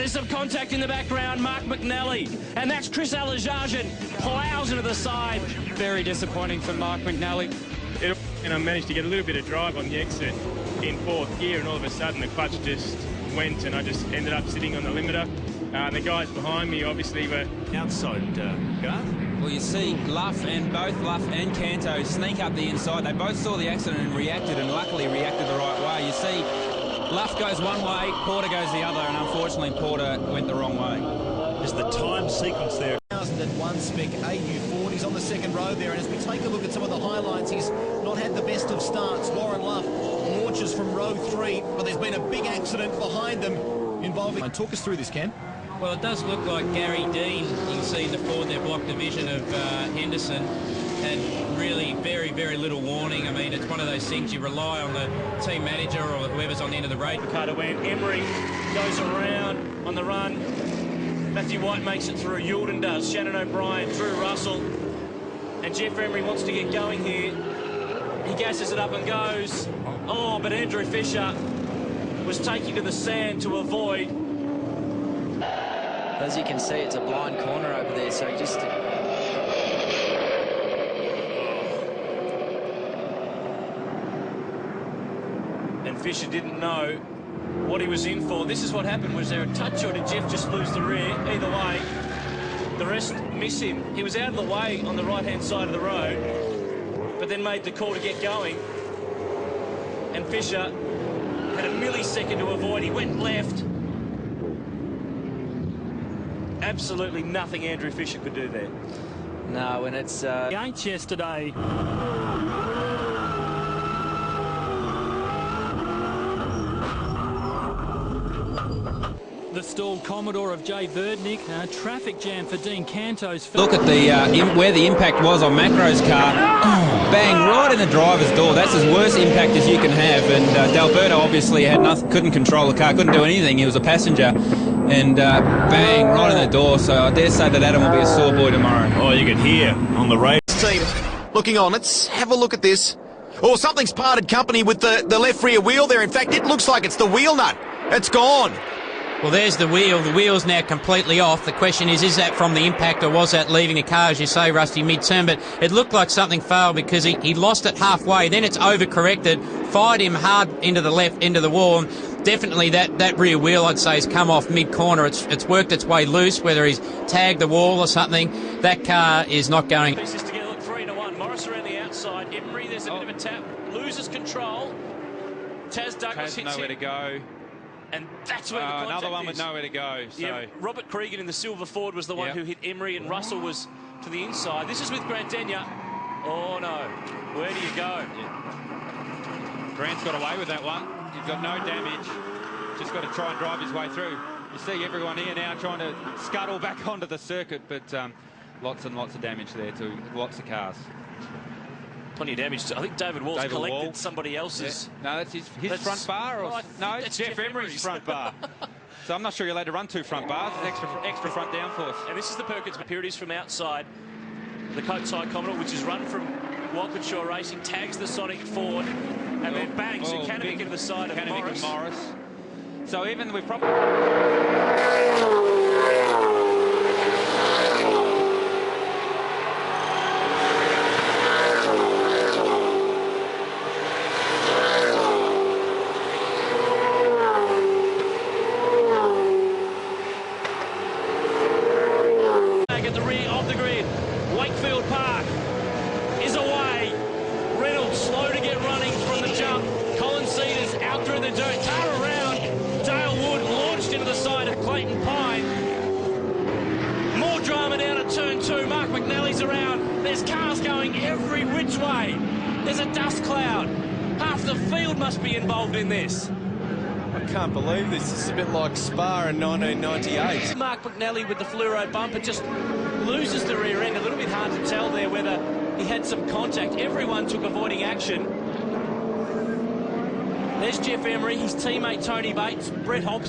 There's some contact in the background, Mark McNally, and that's Chris Alajajan ploughs into the side. Very disappointing for Mark McNally. And I managed to get a little bit of drive on the exit in fourth gear, and all of a sudden the clutch just went, and I just ended up sitting on the limiter. The guys behind me obviously were outside, Garth. Well, you see Luff and Canto sneak up the inside. They both saw the accident and reacted, and luckily reacted the right way. You see Luff goes one way, Porter goes the other, and unfortunately Porter went the wrong way. Just the time sequence there. 2001 spec AU40. He's on the second row there, and as we take a look at some of the highlights, he's not had the best of starts. Warren Luff launches from row 3, but there's been a big accident behind them involving... Talk us through this, Cam. Well, it does look like Gary Dean, you can see in the forward their block division of Henderson, and really very, very little warning. I mean, it's one of those things you rely on the team manager or whoever's on the end of the race. Ricardo went, Emery goes around on the run. Matthew White makes it through, Youlden does, Shannon O'Brien, Drew Russell, and Jeff Emery wants to get going here. He gasses it up and goes. Oh, but Andrew Fisher was taking to the sand to avoid. As you can see, it's a blind corner over there, so just... And Fisher didn't know what he was in for. This is what happened. Was there a touch, or did Jeff just lose the rear? Either way, the rest miss him. He was out of the way on the right-hand side of the road, but then made the call to get going. And Fisher had a millisecond to avoid. He went left. Absolutely nothing Andrew Fisher could do there. No, when it's... Against yesterday. The stalled Commodore of J. Verdink. Traffic jam for Dean Canto's... Look at the where the impact was on Macrow's car. Bang, right in the driver's door. That's as worst impact as you can have. And D'Alberto obviously had nothing, couldn't control the car, couldn't do anything. He was a passenger. And bang, right in the door. So I dare say that Adam will be a sore boy tomorrow. Oh, you can hear on the radio. Team looking on. Let's have a look at this. Oh, something's parted company with the left rear wheel there. In fact, it looks like it's the wheel nut. It's gone. Well, there's the wheel. The wheel's now completely off. The question is that from the impact, or was that leaving the car, as you say, Rusty, mid-turn? But it looked like something failed because he lost it halfway. Then it's overcorrected, fired him hard into the left, into the wall. And definitely that rear wheel, I'd say, has come off mid-corner. It's worked its way loose, whether he's tagged the wall or something. That car is not going... Pieces together, look, 3-1. Morris around the outside. Emery, there's a bit of a tap. Loses control. Taz Douglas hits nowhere him. to go. And that's where the contact another one is. with nowhere to go. So. Yeah, Robert Cregan in the silver Ford was the one who hit Emery, and Russell was to the inside. This is with Grant Denyer. Oh, no. Where do you go? Yeah. Grant's got away with that one. He's got no damage. Just got to try and drive his way through. You see everyone here now trying to scuttle back onto the circuit, but lots and lots of damage there to lots of cars. Plenty of damage. I think David Wall's collected somebody else's. Yeah. No, that's his front bar. Or, no, it's Jeff Emery's front bar. So I'm not sure you're allowed to run two front bars. It's extra front downforce. And this is the Perkins Impurities from outside. The Coates High Commodore, which is run from Walkinshaw Racing, tags the Sonic Ford, and then bangs the Canonic into the side of Morris. So even we've probably... At the rear of the grid, Wakefield Park is away. Reynolds slow to get running from the jump. Colin Cedars out through the dirt. Tar around. Dale Wood launched into the side of Clayton Pine. More drama down at turn 2. Mark McNally's around. There's cars going every which way. There's a dust cloud. Half the field must be involved in this. I can't believe this. This is a bit like Spa in 1998. Mark McNally with the fluoro bumper just loses the rear end. A little bit hard to tell there whether he had some contact. Everyone took avoiding action. There's Jeff Emery, his teammate Tony Bates, Brett Hobbs.